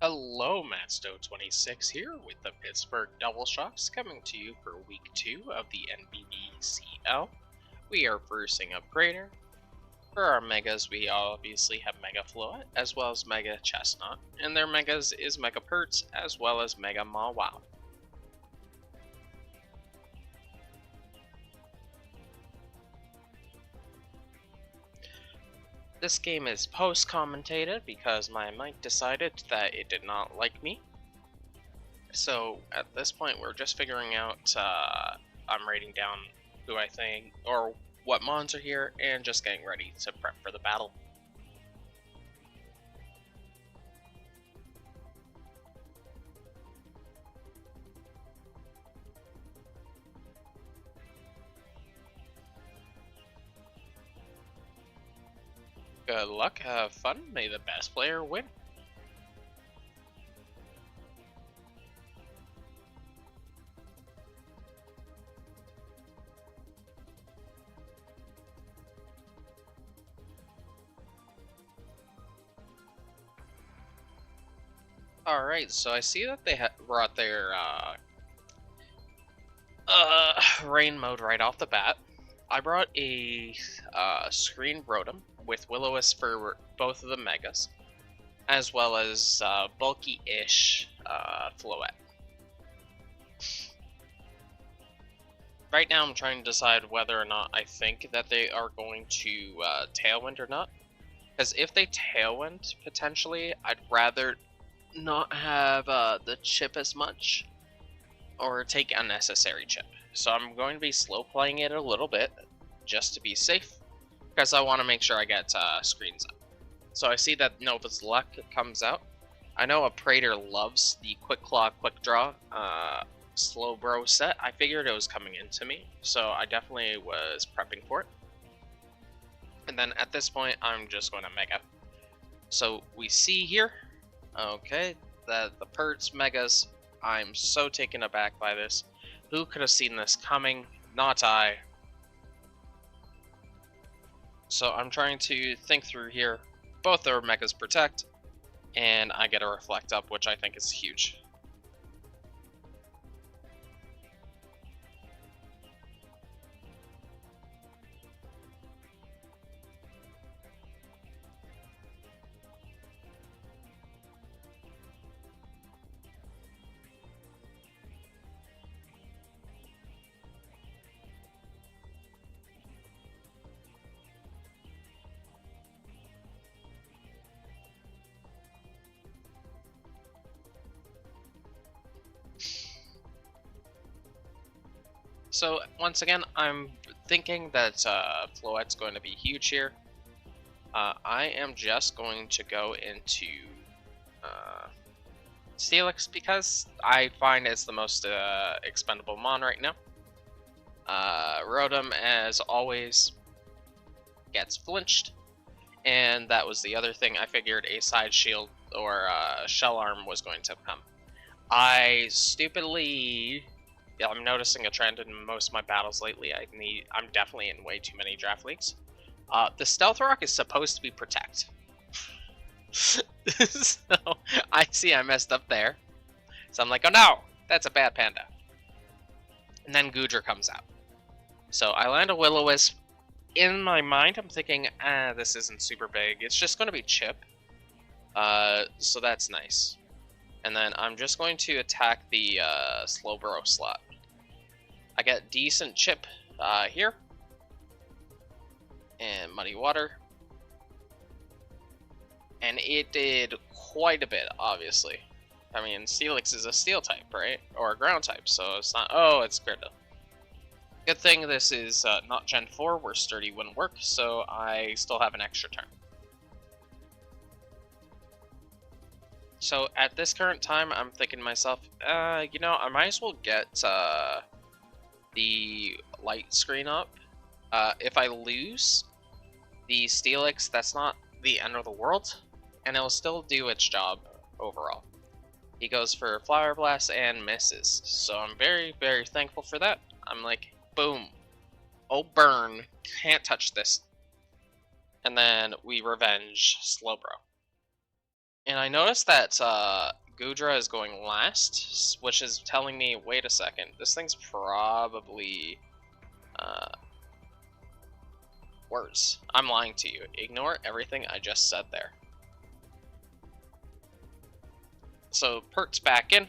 Hello, Matsto26 here with the Pittsburgh Double Shots coming to you for week 2 of the NBBCL. We are versing Upgrader. For our Megas, we obviously have Mega Floet as well as Mega Chestnut, and their Megas is Mega Perts as well as Mega Mawwow. This game is post-commentated because my mic decided that it did not like me. So at this point, we're just figuring out. I'm writing down who I think or what mons are here, and just getting ready to prep for the battle. Good luck, have fun, may the best player win. Alright, so I see that they brought their rain mode right off the bat. I brought a screen Rotom with Will-O-Wisp for both of the Megas, as well as bulky-ish Floette. Right now I'm trying to decide whether or not I think that they are going to Tailwind or not. Because if they Tailwind, potentially, I'd rather not have the chip as much, or take unnecessary chip. So I'm going to be slow playing it a little bit, just to be safe, because I want to make sure I get screens up. So I see that Nova's Luck comes out. I know a Praetor loves the Quick Claw, Quick Draw Slow Bro set. I figured it was coming into me, so I definitely was prepping for it. And then at this point, I'm just going to Mega. So we see here, okay, that the Perts, Megas, I'm so taken aback by this. Who could have seen this coming? Not I. So I'm trying to think through here. Both their Megas protect, and I get a Reflect up, which I think is huge. So once again, I'm thinking that Floette's going to be huge here. I am just going to go into Steelix because I find it's the most expendable mon right now. Rotom, as always, gets flinched, and that was the other thing. I figured a side shield or shell arm was going to come. I stupidly, I'm noticing a trend in most of my battles lately. I'm definitely in way too many draft leagues. The Stealth Rock is supposed to be Protect. So I see I messed up there. So I'm like, oh no, that's a bad panda. And then Goodra comes out. So I land a Will-O-Wisp. In my mind, I'm thinking, this isn't super big. It's just going to be chip. So that's nice. And then I'm just going to attack the Slowbro slot. I get decent chip here. And Muddy Water. And it did quite a bit, obviously. I mean, Steelix is a steel type, right? Or a ground type, so it's not... Oh, it's Grindle. Good thing this is not Gen 4, where Sturdy wouldn't work, so I still have an extra turn. So at this current time, I'm thinking to myself, you know, I might as well get the light screen up. If I lose the Steelix, that's not the end of the world, and it'll still do its job overall. He goes for Flower Blast and misses, so I'm very, very thankful for that. I'm like, boom. Oh, burn. Can't touch this. And then we revenge Slowbro. And I noticed that Gudra is going last, which is telling me, wait a second, this thing's probably uh, worse. I'm lying to you. Ignore everything I just said there. So Pert's back in.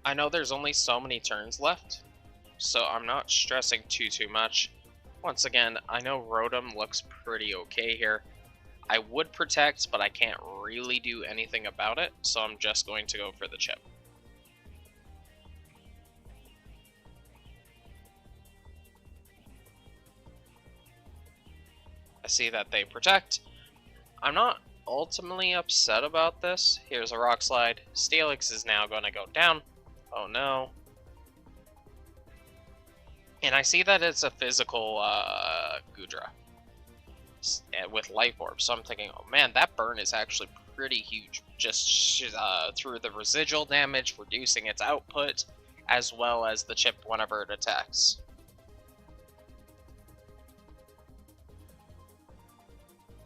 I know there's only so many turns left, so I'm not stressing too much. Once again, I know Rotom looks pretty okay here. I would protect, but I can't really do anything about it, so I'm just going to go for the chip. I see that they protect. I'm not ultimately upset about this. Here's a Rock Slide. Steelix is now going to go down. Oh no. And I see that it's a physical Gudra with Life Orb, so I'm thinking, oh man, that burn is actually pretty huge. Just through the residual damage, reducing its output, as well as the chip whenever it attacks.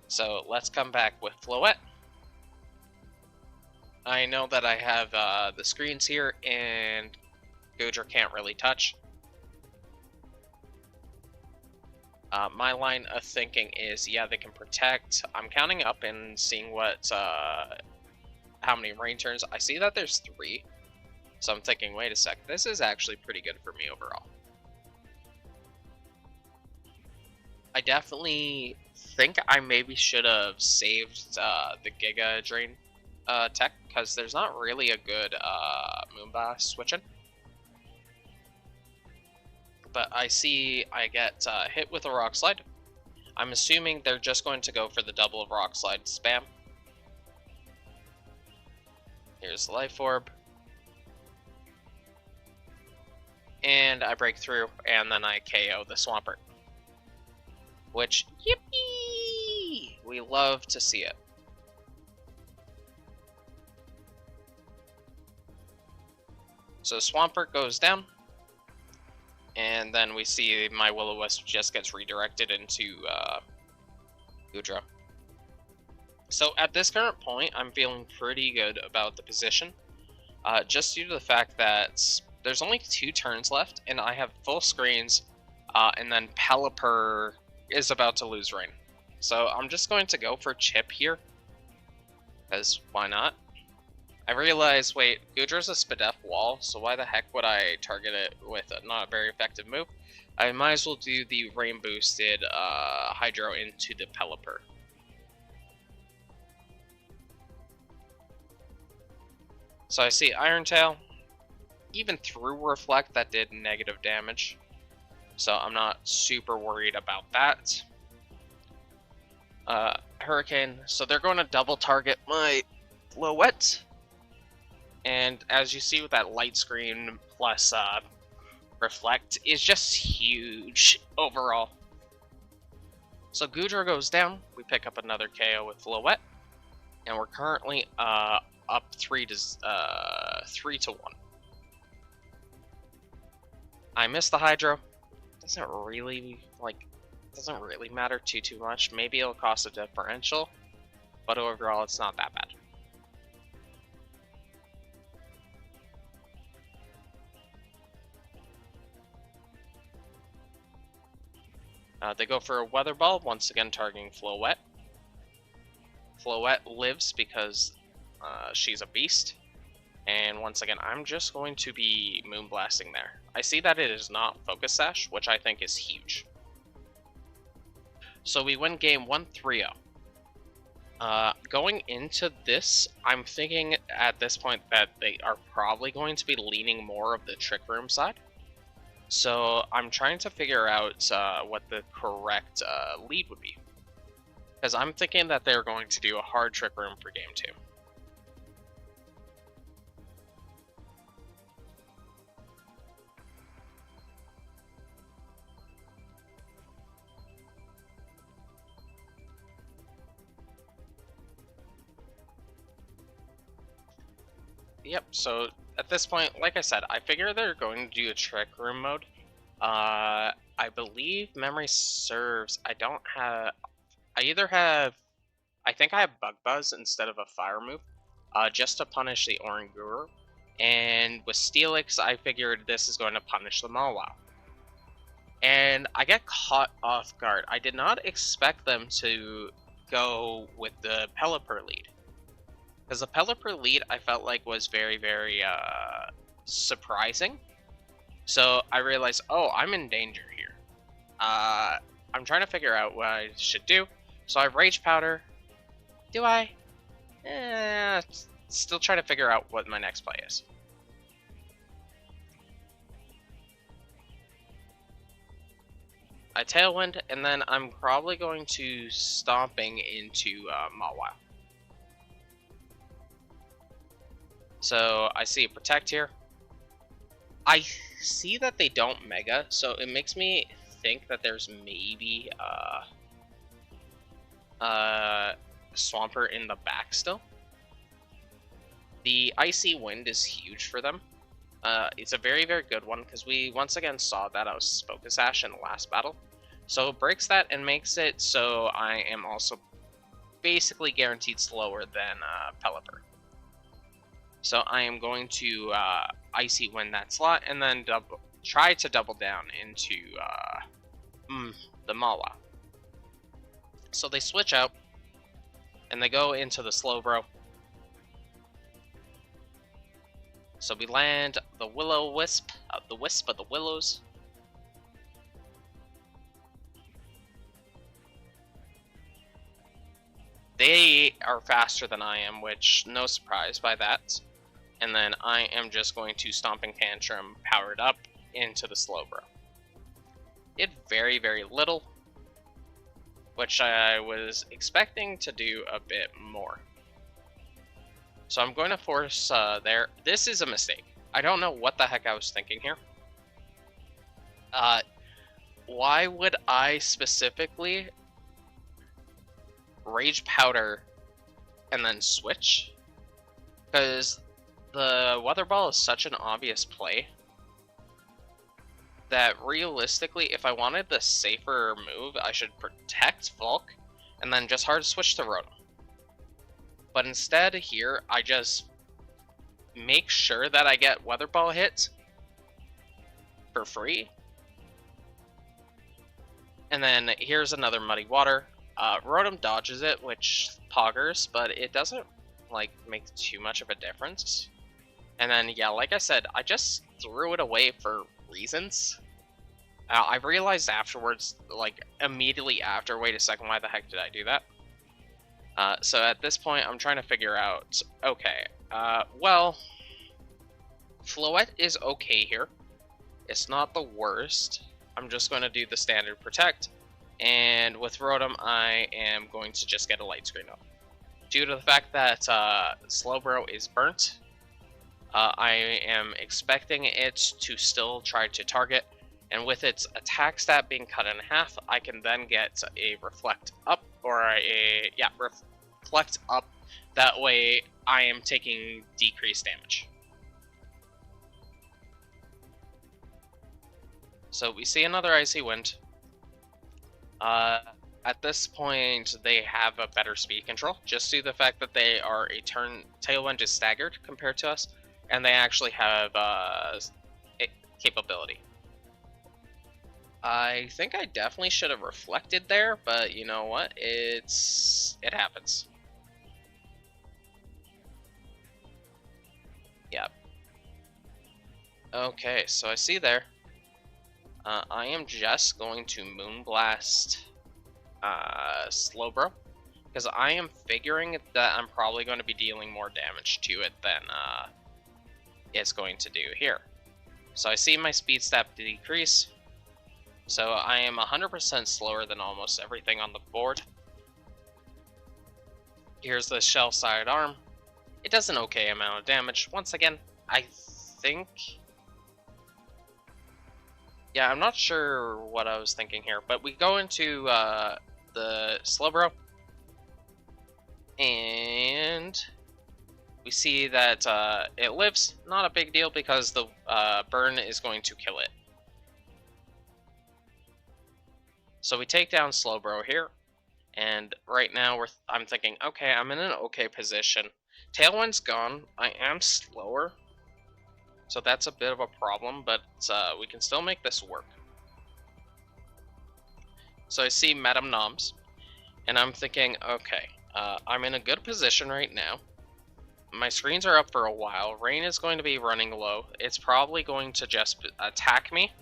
So let's come back with Floette. I know that I have the screens here, and Gudra can't really touch. My line of thinking is, yeah, they can protect. I'm counting up and seeing what, how many rain turns. I see that there's 3, so I'm thinking, wait a sec, this is actually pretty good for me overall. I definitely think I maybe should have saved the Giga Drain tech, because there's not really a good Moonblast switching. But I see I get hit with a Rock Slide. I'm assuming they're just going to go for the double of Rock Slide spam. Here's the Life Orb. And I break through, and then I KO the Swampert. Which, yippee! We love to see it. So Swampert goes down. And then we see my Will-O-Wisp just gets redirected into Gudra. So at this current point, I'm feeling pretty good about the position. Just due to the fact that there's only 2 turns left, and I have full screens, and then Pelipper is about to lose rain. So I'm just going to go for Chip here, because why not? I realize, wait, Gudra's a Spadef wall, so why the heck would I target it with a not a very effective move? I might as well do the rain boosted Hydro into the Pelipper. So I see Iron Tail. Even through Reflect, that did negative damage. So I'm not super worried about that. Hurricane, so they're going to double target my Floette. And as you see with that light screen plus Reflect is just huge overall. So Gudra goes down. We pick up another KO with Floette. And we're currently up 3 to 1. I missed the Hydro. Doesn't really matter too much. Maybe it'll cost a differential, but overall it's not that bad. They go for a Weather Ball, once again targeting Floette. Floette lives because she's a beast. And once again, I'm just going to be Moonblasting there. I see that it is not Focus Sash, which I think is huge. So we win game 1 3-0. Going into this, I'm thinking at this point that they are probably going to be leaning more of the Trick Room side. So I'm trying to figure out what the correct lead would be. Because I'm thinking that they're going to do a hard Trick Room for game 2. Yep, so at this point, like I said, I figure they're going to do a Trick Room mode. I believe memory serves, I either have I think I have Bug Buzz instead of a Fire move, just to punish the Oranguru. And with Steelix, I figured this is going to punish the Mawile. And I get caught off guard. I did not expect them to go with the Pelipper lead. Because the Pelipper lead I felt like was very, very surprising. So I realized, oh, I'm in danger here. I'm trying to figure out what I should do. So I Rage Powder. Do I? Still trying to figure out what my next play is. I Tailwind, and then I'm probably going to Stomping into Mawile. So I see a Protect here. I see that they don't Mega, so it makes me think that there's maybe Swampert in the back still. The Icy Wind is huge for them. It's a very, very good one, because we once again saw that I was Focus Ash in the last battle. So it breaks that and makes it so I am also basically guaranteed slower than Pelipper. So I am going to Icy Wind that slot, and then try to double down into the Mawile. So they switch out, and they go into the Slowbro. So we land the Will-O-Wisp, the Wisp of the Willows. They are faster than I am, which no surprise by that. And then I am just going to Stomping Tantrum powered up into the Slowbro. Did very, very little, which I was expecting to do a bit more. So I'm going to force there. This is a mistake. I don't know what the heck I was thinking here. Why would I specifically Rage Powder and then switch? Because the Weather Ball is such an obvious play that realistically, if I wanted the safer move, I should Protect Volk and then just hard switch to Rotom. But instead here, I just make sure that I get Weather Ball hit for free. And then here's another Muddy Water. Rotom dodges it, which poggers, but it doesn't like make too much of a difference. And then, yeah, like I said, I just threw it away for reasons. I realized afterwards, like immediately after, wait a second, why the heck did I do that? So at this point, I'm trying to figure out, okay, well, Floette is okay here. It's not the worst. I'm just going to do the standard Protect. And with Rotom, I am going to just get a Light Screen up. Due to the fact that Slowbro is burnt, I am expecting it to still try to target. And with its attack stat being cut in half, I can then get a Reflect Up, or Reflect Up. That way, I am taking decreased damage. So we see another Icy Wind. At this point, they have a better speed control, just due to the fact that they are a turn. Tailwind is staggered compared to us, and they actually have capability. I think I definitely should have reflected there, but you know what? It happens. Yep. Okay, so I see there. I am just going to Moonblast Slowbro, because I am figuring that I'm probably going to be dealing more damage to it than it's going to do here. So I see my speed stat decrease, so I am 100% slower than almost everything on the board. Here's the Shell Side Arm. It does an okay amount of damage. Once again, I think... yeah, I'm not sure what I was thinking here, but we go into the Slowbro, and we see that it lives. Not a big deal because the burn is going to kill it. So we take down Slowbro here, And right now I'm thinking, okay, I'm in an okay position. Tailwind's gone. I am slower, so that's a bit of a problem, but we can still make this work. So I see Madame Noms, and I'm thinking, okay, I'm in a good position right now. My screens are up for a while. Rain is going to be running low. It's probably going to just attack me.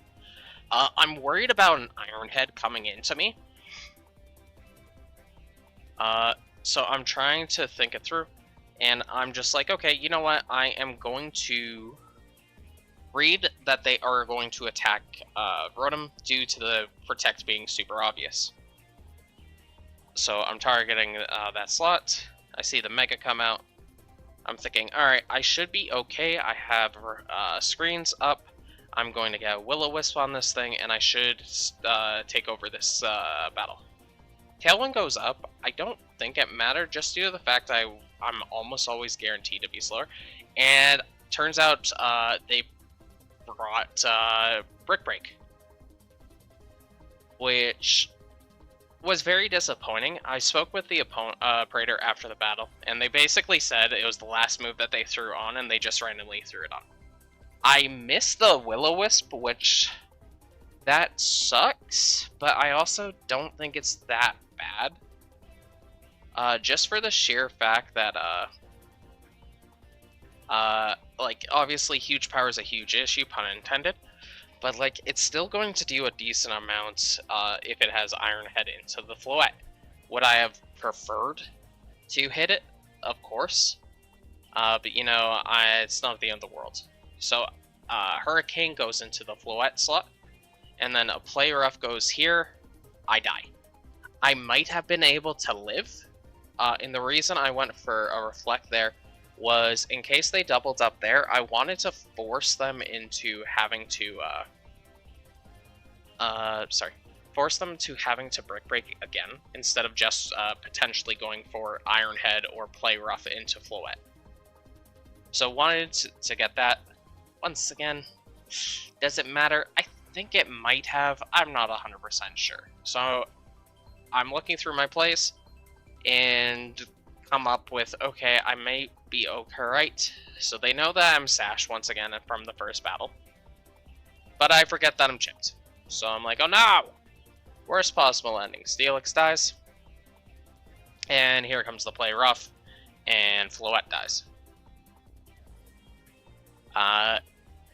I'm worried about an Iron Head coming into me. So I'm trying to think it through. And I'm just like, okay, you know what? I am going to read that they are going to attack Rotom due to the Protect being super obvious. So I'm targeting that slot. I see the Mega come out. I'm thinking, alright, I should be okay. I have screens up. I'm going to get a Will-O-Wisp on this thing, and I should take over this battle. Tailwind goes up. I don't think it mattered, just due to the fact I'm almost always guaranteed to be slower. And turns out they brought Brick Break, which was very disappointing. I spoke with the Praetor after the battle, and they basically said it was the last move that they threw on, and they just randomly threw it on. I missed the Will-O-Wisp, which that sucks, but I also don't think it's that bad. Just for the sheer fact that, like, obviously huge power is a huge issue, pun intended, but, like, it's still going to do a decent amount if it has Iron Head into the Floette. Would I have preferred to hit it? Of course. But, you know, it's not the end of the world. So, Hurricane goes into the Floette slot, and then a Play Rough goes here. I die. I might have been able to live, and the reason I went for a Reflect there was in case they doubled up there, I wanted to force them into having to, force them to having to Brick Break again, instead of just potentially going for Iron Head or Play Rough into Floette. So wanted to get that. Once again, does it matter? I think it might have. I'm not 100% sure. So I'm looking through my plays and come up with, okay, I may be okay, right? So they know that I'm Sash once again from the first battle. But I forget that I'm chipped. So I'm like, oh no! Worst possible ending. Steelix dies. And here comes the Play Rough. And Floette dies.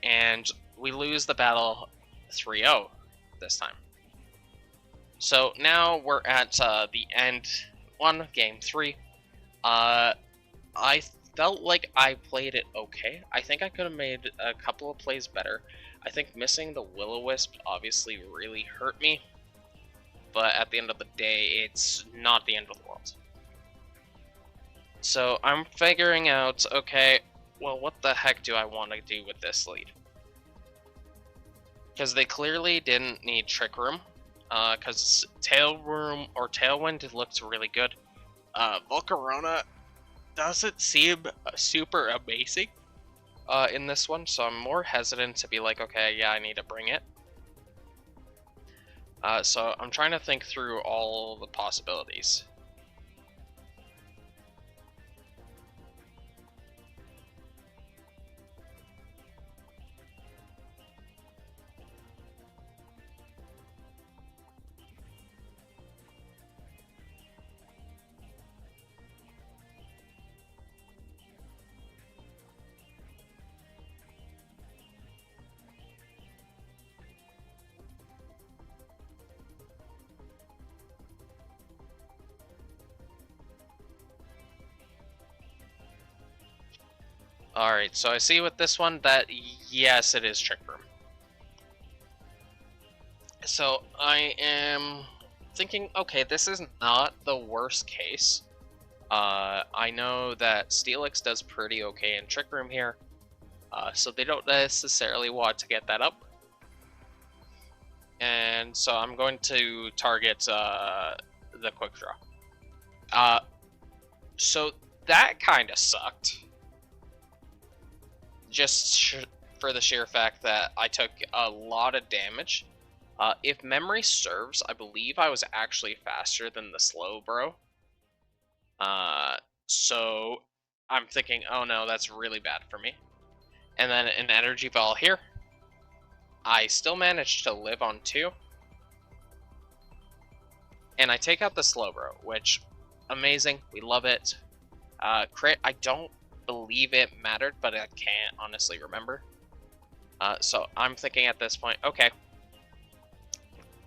And we lose the battle 3-0 this time. So now we're at the end one, game 3. I felt like I played it okay. I think I could have made a couple of plays better. I think missing the Will-O-Wisp obviously really hurt me. But at the end of the day, it's not the end of the world. So I'm figuring out, okay, well, what the heck do I want to do with this lead? Because they clearly didn't need Trick Room. Because Tailwind looked really good. Volcarona doesn't seem super amazing in this one, so I'm more hesitant to be like, okay, yeah, I need to bring it. So I'm trying to think through all the possibilities. Alright, so I see with this one that, yes, it is Trick Room. So I am thinking, okay, this is not the worst case. I know that Steelix does pretty okay in Trick Room here, so they don't necessarily want to get that up. And so I'm going to target the Quick Draw. So that kind of sucked. Just for the sheer fact that I took a lot of damage. If memory serves, I believe I was actually faster than the slow bro. Uh, so I'm thinking, oh no, that's really bad for me. And then an energy ball here. I still managed to live on 2. And I take out the slow bro, which, amazing, we love it. Crit, I don't believe it mattered, but I can't honestly remember. So I'm thinking at this point, okay,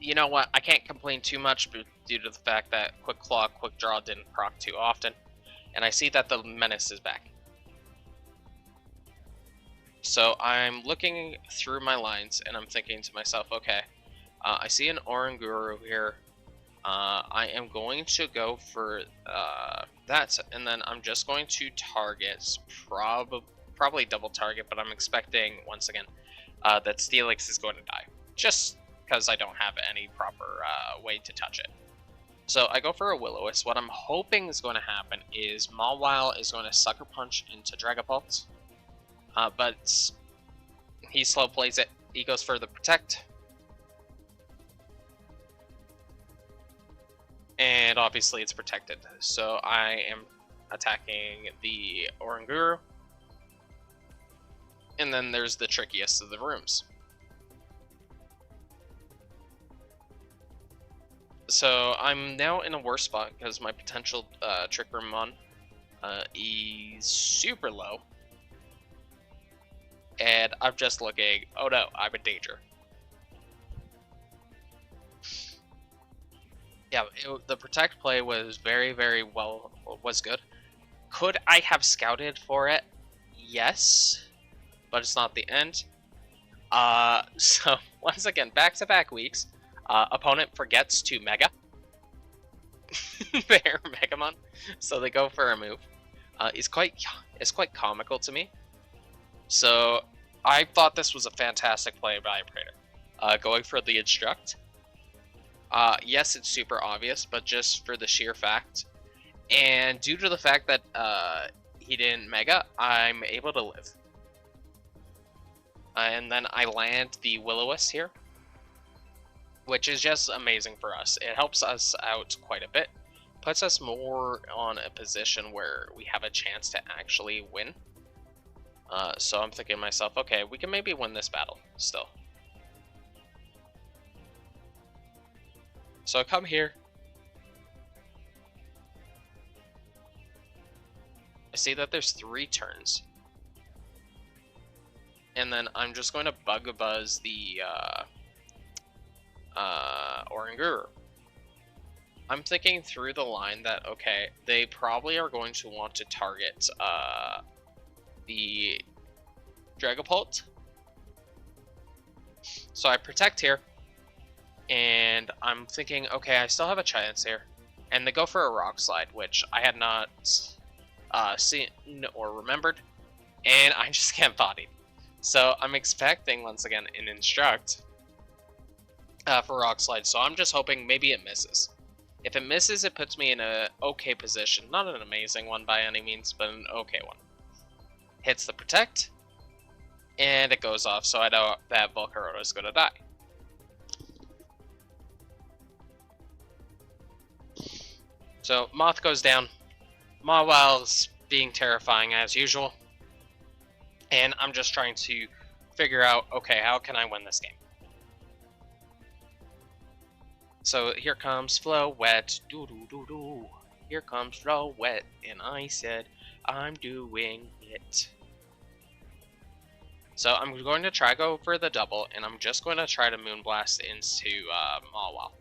you know what, I can't complain too much due to the fact that Quick Claw, Quick Draw didn't proc too often. And I see that the Menace is back. So I'm looking through my lines and I'm thinking to myself, okay, I see an Oranguru here. I am going to go for that, and then I'm just going to target, probably double target, but I'm expecting, once again, that Steelix is going to die, just because I don't have any proper way to touch it. So I go for a Will-O-Wisp. What I'm hoping is going to happen is Mawile is going to Sucker Punch into Dragapult, but he slow plays it. He goes for the Protect. And obviously it's protected. So I am attacking the Oranguru. And then there's the trickiest of the rooms. So I'm now in a worse spot because my potential Trick Room Mon is super low. And I'm just looking, oh no, I'm in danger. Yeah, the Protect play was very, very was good. Could I have scouted for it? Yes, but it's not the end. So once again, back-to-back weeks, opponent forgets to Mega their Megamon, so they go for a move. It's quite comical to me. So I thought this was a fantastic play by Praetor, going for the Instruct. Yes, it's super obvious, but just for the sheer fact, and due to the fact that he didn't Mega, I'm able to live. And then I land the Will-O-Wisp here, which is just amazing for us. It helps us out quite a bit, puts us more on a position where we have a chance to actually win. So I'm thinking to myself, okay, we can maybe win this battle still. So I come here. I see that there's 3 turns. And then I'm just going to Bug Buzz the Oranguru. I'm thinking through the line that, okay, they probably are going to want to target the Dragapult. So I Protect here. And I'm thinking, okay, I still have a chance here. And they go for a Rock Slide, which I had not seen or remembered. And I just get bodied. So I'm expecting, once again, an Instruct for Rock Slide. So I'm just hoping maybe it misses. If it misses, it puts me in a okay position. Not an amazing one by any means, but an okay one. Hits the Protect. And it goes off, so I know that Volcarona is going to die. So Moth goes down. Mawile's being terrifying as usual. And I'm just trying to figure out, okay, how can I win this game? So here comes Floette, doo-doo-doo-doo. Here comes Floette, and I said, I'm doing it. So I'm going to try go for the double, and I'm just going to try to Moonblast into Mawile.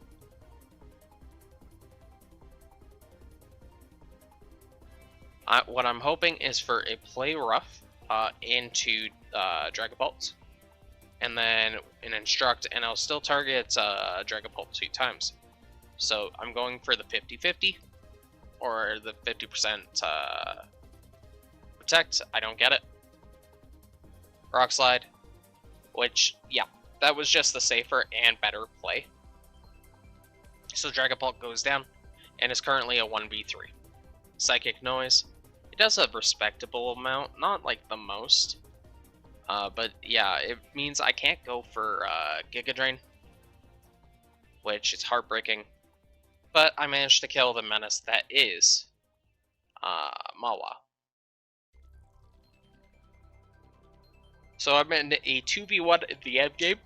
What I'm hoping is for a play rough into Dragapult, and then an Instruct, and I'll still target Dragapult 2 times. So I'm going for the 50-50, or the 50% Protect. I don't get it. Rock Slide, which, yeah, that was just the safer and better play. So Dragapult goes down, and is currently a 1v3. Psychic Noise. It does a respectable amount, not like the most. But yeah, it means I can't go for Giga Drain. which is heartbreaking. But I managed to kill the menace that is Mawa. So I'm in a 2v1 in the end game,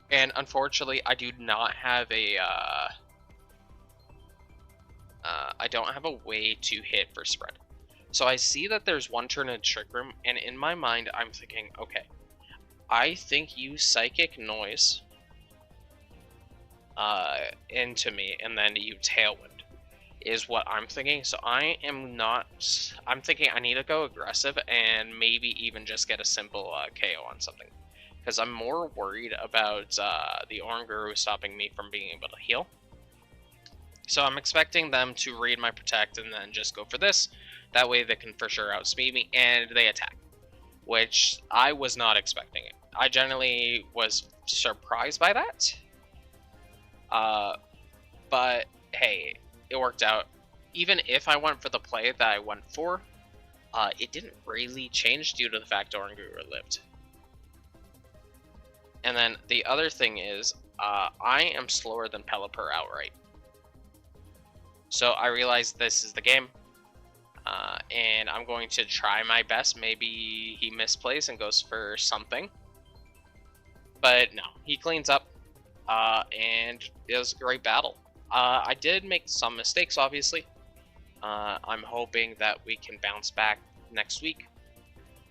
and unfortunately, I do not have a I don't have a way to hit for spread. So I see that there's one turn in Trick Room, and in my mind, I'm thinking, okay, I think you Psychic Noise into me, and then you Tailwind, is what I'm thinking. So I'm thinking I need to go aggressive, and maybe even just get a simple KO on something. Because I'm more worried about the Oranguru stopping me from being able to heal. So I'm expecting them to read my Protect and then just go for this. That way they can for sure outspeed me, and they attack. Which I was not expecting it. I generally was surprised by that. But hey, it worked out. Even if I went for the play that I went for, it didn't really change due to the fact Oranguru lived. And then the other thing is, I am slower than Pelipper outright. So I realized this is the game, and I'm going to try my best. Maybe he misplays and goes for something. But no, he cleans up, and it was a great battle. I did make some mistakes, obviously. I'm hoping that we can bounce back next week.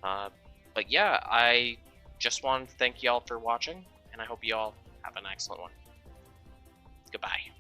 But yeah, I just wanted to thank y'all for watching, and I hope y'all have an excellent one. Goodbye.